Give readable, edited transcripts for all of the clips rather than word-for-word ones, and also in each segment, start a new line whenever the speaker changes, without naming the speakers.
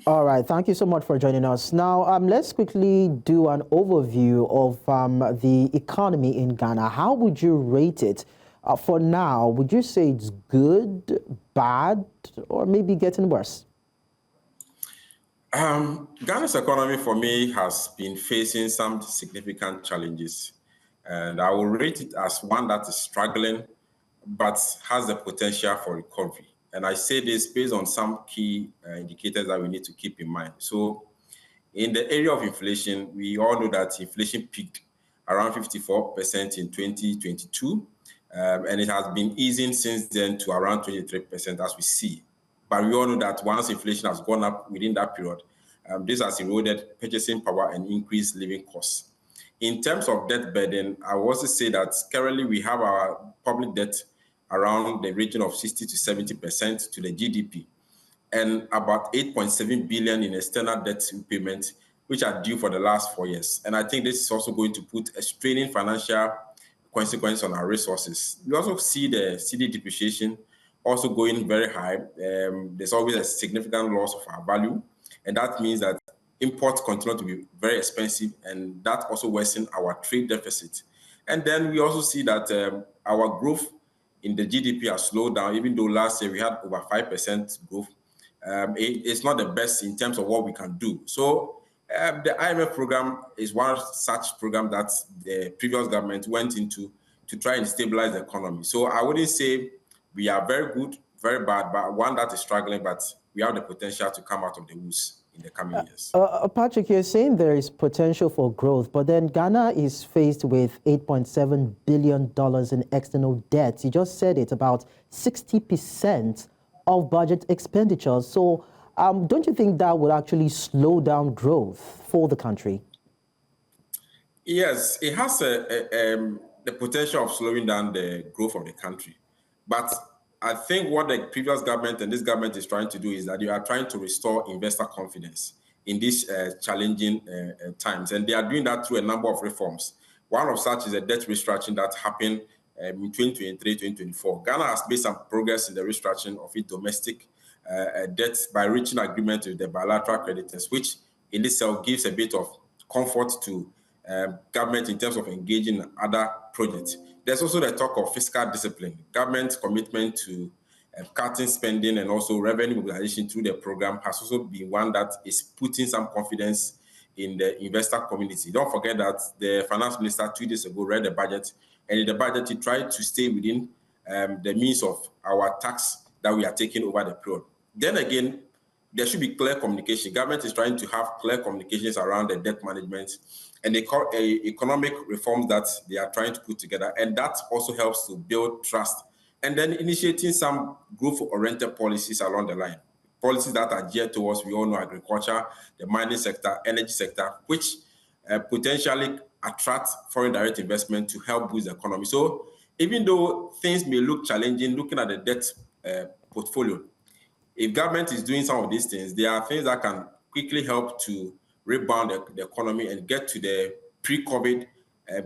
All right, thank you so much for joining us. Now, let's quickly do an overview of the economy in Ghana. How would you rate it for now? Would you say it's good, bad, or maybe getting worse?
Ghana's economy, for me, has been facing some significant challenges, and I will rate it as one that is struggling, but has the potential for recovery. And I say this based on some key indicators that we need to keep in mind. So, in the area of inflation, we all know that inflation peaked around 54% in 2022, and it has been easing since then to around 23%, as we see. But we all know that once inflation has gone up within that period, this has eroded purchasing power and increased living costs. In terms of debt burden, I will also say that currently we have our public debt around the region of 60 to 70% to the GDP, and about 8.7 billion in external debt repayment, which are due for the last 4 years. And I think this is also going to put a straining financial consequence on our resources. We also see the cedi depreciation also going very high. There's always a significant loss of our value, and that means that imports continue to be very expensive, and that also worsens our trade deficit. And then we also see that our growth in the GDP has slowed down, even though last year we had over 5% growth. It's not the best in terms of what we can do. So the IMF program is one such program that the previous government went into to try and stabilize the economy. So I wouldn't say we are very good, very bad, but one that is struggling, but we have the potential to come out of the woods in the coming years.
Patrick, you're saying there is potential for growth, but then Ghana is faced with $8.7 billion in external debt. You just said it, about 60% of budget expenditures. So don't you think that would actually slow down growth for the country?
Yes, it has the potential of slowing down the growth of the country. But I think what the previous government and this government is trying to do is that they are trying to restore investor confidence in these challenging times. And they are doing that through a number of reforms. One of such is a debt restructuring that happened in 2023-2024. Ghana has made some progress in the restructuring of its domestic debt by reaching agreement with the bilateral creditors, which in itself gives a bit of comfort to government in terms of engaging in other projects. There's also the talk of fiscal discipline. Government's commitment to cutting spending and also revenue mobilization through the program has also been one that is putting some confidence in the investor community. Don't forget that the finance minister 2 days ago read the budget, and in the budget he tried to stay within the means of our tax that we are taking over the period. Then again, there should be clear communication. Government is trying to have clear communications around the debt management and the economic reforms that they are trying to put together. And that also helps to build trust. And then initiating some growth-oriented policies along the line. Policies that are geared towards, we all know, agriculture, the mining sector, energy sector, which potentially attract foreign direct investment to help boost the economy. So even though things may look challenging, looking at the debt portfolio, if government is doing some of these things, there are things that can quickly help to rebound the economy and get to the pre-COVID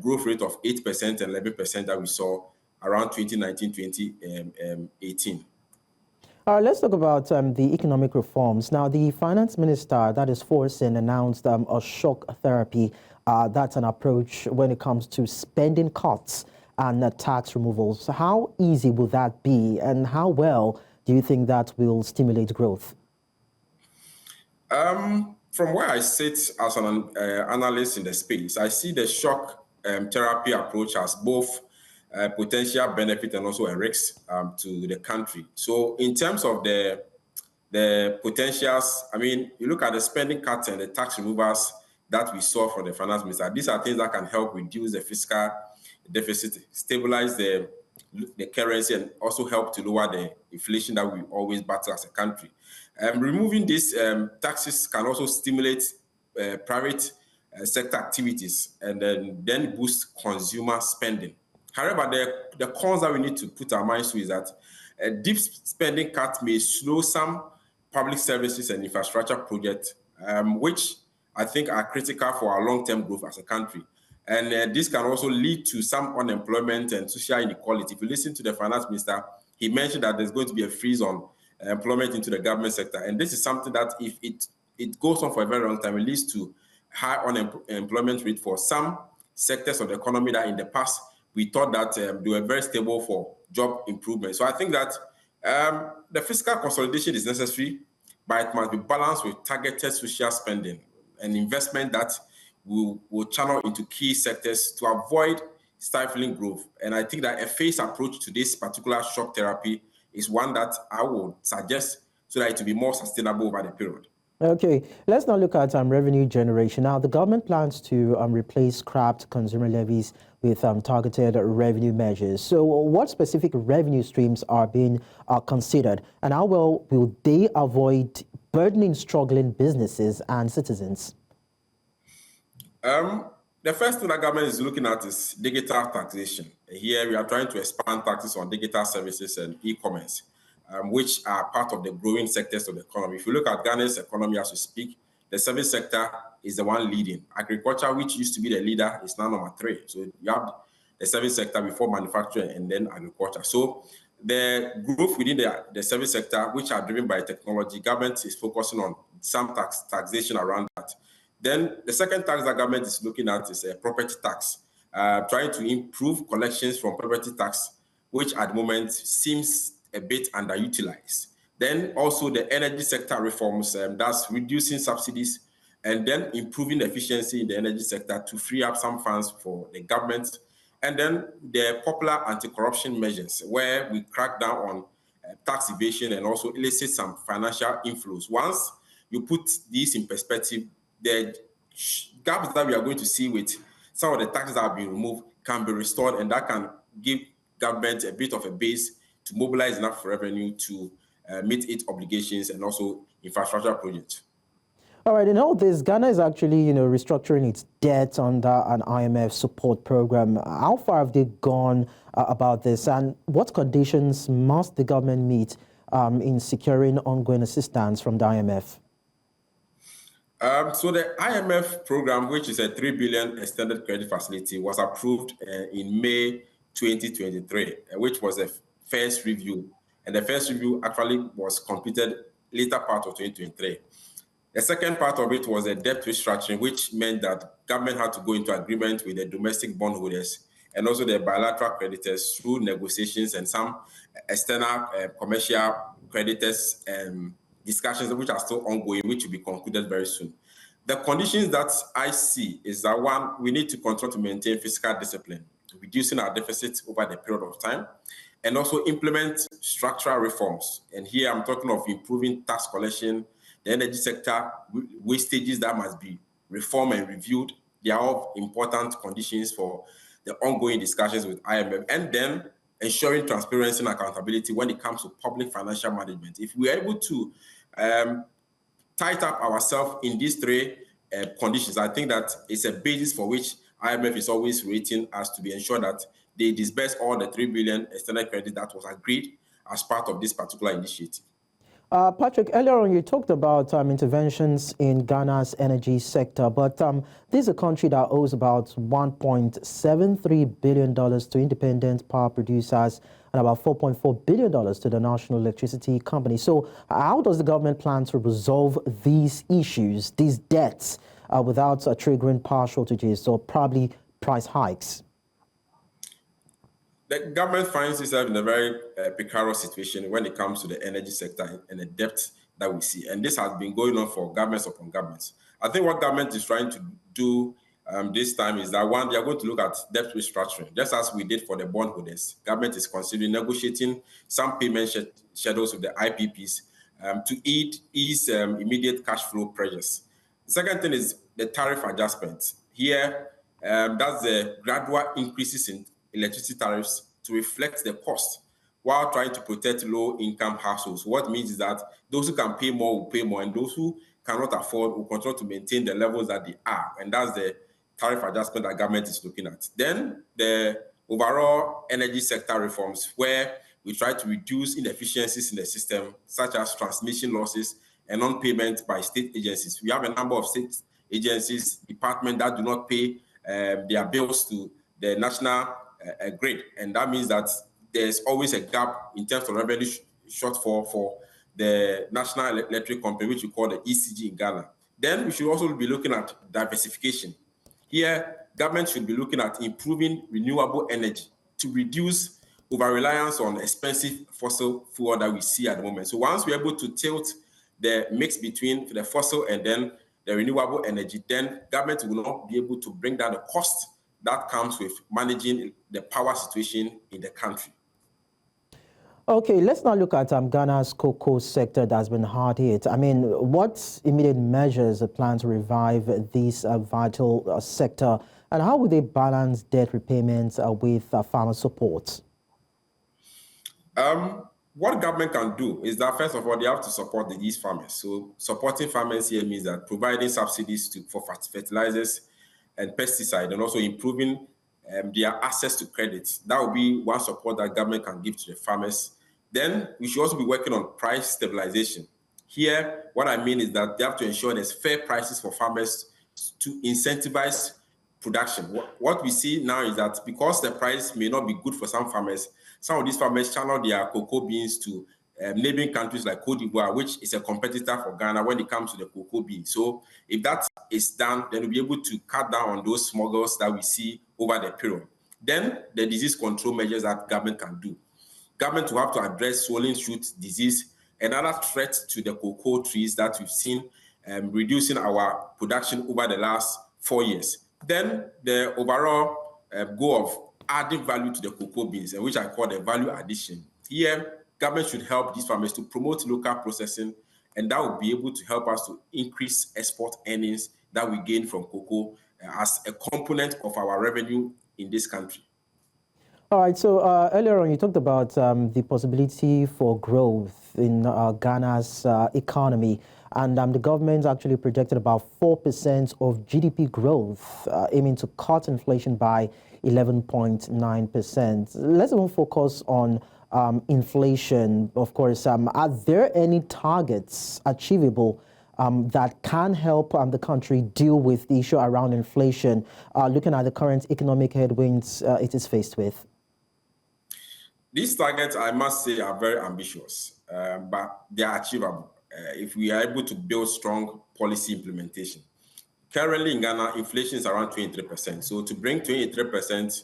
growth rate of 8% and 11% that we saw around 2019-2018.
Let's talk about the economic reforms. Now, the finance minister, that is Forson, announced a shock therapy. That's an approach when it comes to spending cuts and tax removals. How easy will that be, and how well do you think that will stimulate growth?
From where I sit as an analyst in the space, I see the shock therapy approach as both potential benefit and also a risk to the country. So in terms of the potentials, I mean, you look at the spending cuts and the tax removals that we saw from the finance minister. These are things that can help reduce the fiscal deficit, stabilize the currency, and also help to lower the inflation that we always battle as a country. Removing these taxes can also stimulate private sector activities and then boost consumer spending. However, the cons that we need to put our minds to is that a deep spending cut may slow some public services and infrastructure projects, which I think are critical for our long-term growth as a country. And this can also lead to some unemployment and social inequality. If you listen to the finance minister, he mentioned that there's going to be a freeze on employment into the government sector. And this is something that if it it goes on for a very long time, it leads to high unemployment rate for some sectors of the economy that in the past we thought that they were very stable for job improvement. So I think that the fiscal consolidation is necessary, but it must be balanced with targeted social spending and investment that will channel into key sectors to avoid stifling growth. And I think that a phased approach to this particular shock therapy is one that I would suggest so that it will be more sustainable over the period.
Okay, let's now look at revenue generation. Now, the government plans to replace scrapped consumer levies with targeted revenue measures. So what specific revenue streams are being considered, and how well will they avoid burdening struggling businesses and citizens?
The first thing the government is looking at is digital taxation. Here we are trying to expand taxes on digital services and e-commerce, which are part of the growing sectors of the economy. If you look at Ghana's economy as we speak, the service sector is the one leading. Agriculture, which used to be the leader, is now number 3. So you have the service sector before manufacturing and then agriculture. So the growth within the service sector, which are driven by technology, government is focusing on some taxation around that. Then the second tax that government is looking at is a property tax, trying to improve collections from property tax, which at the moment seems a bit underutilized. Then also the energy sector reforms, that's reducing subsidies and then improving efficiency in the energy sector to free up some funds for the government. And then the popular anti-corruption measures, where we crack down on tax evasion and also elicit some financial inflows. Once you put these in perspective, the gaps that we are going to see with some of the taxes that have been removed can be restored, and that can give government a bit of a base to mobilize enough revenue to meet its obligations and also infrastructure projects.
All right, in all this, Ghana is actually, restructuring its debt under an IMF support program. How far have they gone about this, and what conditions must the government meet in securing ongoing assistance from the IMF?
So the IMF program, which is a 3 billion extended credit facility, was approved in May 2023, which was a first review. And the first review actually was completed later part of 2023. The second part of it was a debt restructuring, which meant that government had to go into agreement with the domestic bondholders and also the bilateral creditors through negotiations and some external commercial creditors discussions which are still ongoing, which will be concluded very soon. The conditions that I see is that, one, we need to continue to maintain fiscal discipline, reducing our deficits over the period of time, and also implement structural reforms. And here I'm talking of improving tax collection, the energy sector, wastages that must be reformed and reviewed. They are all important conditions for the ongoing discussions with IMF. And then ensuring transparency and accountability when it comes to public financial management. If we are able to tighten up ourselves in these 3 conditions, I think that it's a basis for which IMF is always rating us to be ensured that they disburse all the 3 billion external credit that was agreed as part of this particular initiative.
Patrick, earlier on you talked about interventions in Ghana's energy sector, but this is a country that owes about $1.73 billion to independent power producers and about $4.4 billion to the National Electricity Company. So how does the government plan to resolve these issues, these debts, without triggering power shortages or probably price hikes?
The government finds itself in a very precarious situation when it comes to the energy sector and the debt that we see. And this has been going on for governments upon governments. I think what government is trying to do this time is that, one, they are going to look at debt restructuring, just as we did for the bondholders. Government is considering negotiating some payment schedules with the IPPs to ease immediate cash flow pressures. The second thing is the tariff adjustment. Here, that's the gradual increases in electricity tariffs to reflect the cost while trying to protect low-income households. What it means is that those who can pay more will pay more, and those who cannot afford will continue to maintain the levels that they are. And that's the tariff adjustment that government is looking at. Then the overall energy sector reforms, where we try to reduce inefficiencies in the system, such as transmission losses and non-payment by state agencies. We have a number of state agencies, departments that do not pay their bills to the national grid, and that means that there's always a gap in terms of revenue shortfall for the National Electric Company, which we call the ECG in Ghana. Then we should also be looking at diversification. Here, government should be looking at improving renewable energy to reduce over-reliance on expensive fossil fuel that we see at the moment. So once we're able to tilt the mix between the fossil and then the renewable energy, then government will not be able to bring down the cost that comes with managing the power situation in the country.
Okay, let's now look at Ghana's cocoa sector that's been hard hit. I mean, what immediate measures are planned to revive this vital sector, and how will they balance debt repayments with farmer support?
What government can do is that, first of all, they have to support these farmers. So supporting farmers here means that providing subsidies for fertilizers and pesticides, and also improving their access to credit. That will be one support that government can give to the farmers. Then we should also be working on price stabilization. Here, what I mean is that they have to ensure there's fair prices for farmers to incentivize production. What we see now is that because the price may not be good for some farmers, some of these farmers channel their cocoa beans to neighboring countries like Cote d'Ivoire, which is a competitor for Ghana when it comes to the cocoa bean. So if that is done, then we'll be able to cut down on those smuggles that we see over the period. Then the disease control measures that government can do. Government will have to address swollen shoot disease, another threat to the cocoa trees that we've seen reducing our production over the last 4 years. Then the overall goal of adding value to the cocoa beans, and which I call the value addition. Here, government should help these farmers to promote local processing, and that will be able to help us to increase export earnings that we gain from cocoa as a component of our revenue in this country.
All right, so earlier on you talked about the possibility for growth in Ghana's economy, and the government actually projected about 4% of GDP growth, aiming to cut inflation by 11.9%. Let's even focus on inflation, of course. Are there any targets achievable that can help the country deal with the issue around inflation, looking at the current economic headwinds it is faced with?
These targets, I must say, are very ambitious, but they are achievable if we are able to build strong policy implementation. Currently in Ghana, inflation is around 23%. So to bring 23%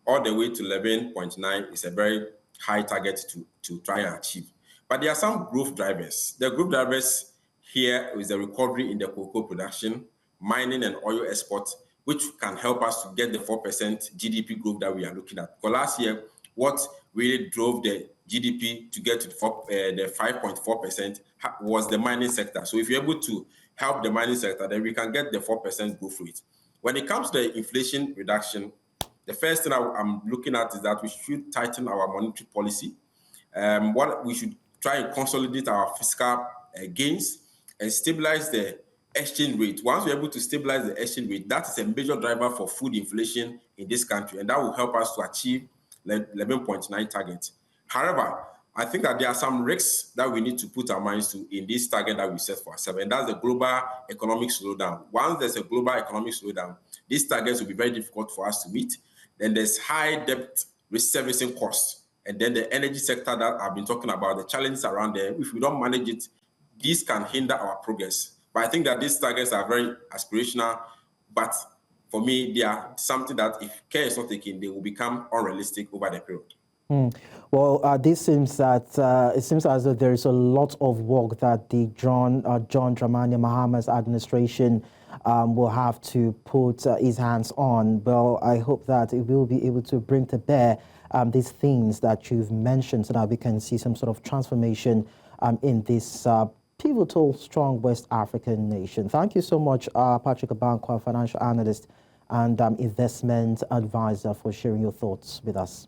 all the way to 11.9 is a very high target to try and achieve. But there are some growth drivers. The growth drivers here is the recovery in the cocoa production, mining and oil export, which can help us to get the 4% GDP growth that we are looking at. Because last year, what really drove the GDP to get to the 5.4% was the mining sector. So if you're able to help the mining sector, then we can get the 4% growth rate. When it comes to the inflation reduction, the first thing I'm looking at is that we should tighten our monetary policy. What we should try and consolidate our fiscal gains and stabilize the exchange rate. Once we're able to stabilize the exchange rate, that is a major driver for food inflation in this country, and that will help us to achieve 11.9 target. However, I think that there are some risks that we need to put our minds to in this target that we set for ourselves, and that's the global economic slowdown. Once there's a global economic slowdown, these targets will be very difficult for us to meet. Then there's high debt servicing costs, and then the energy sector that I've been talking about, the challenges around there. If we don't manage it, these can hinder our progress. But I think that these targets are very aspirational, but for me, they are something that if care is not taken, they will become unrealistic over the period.
Well, this seems that it seems as though there is a lot of work that the John Dramani Mahama's administration will have to put his hands on. Well, I hope that it will be able to bring to bear these things that you've mentioned, so that we can see some sort of transformation in this pivotal, strong West African nation. Thank you so much, Patrick Abankwa, financial analyst and investment advisor, for sharing your thoughts with us.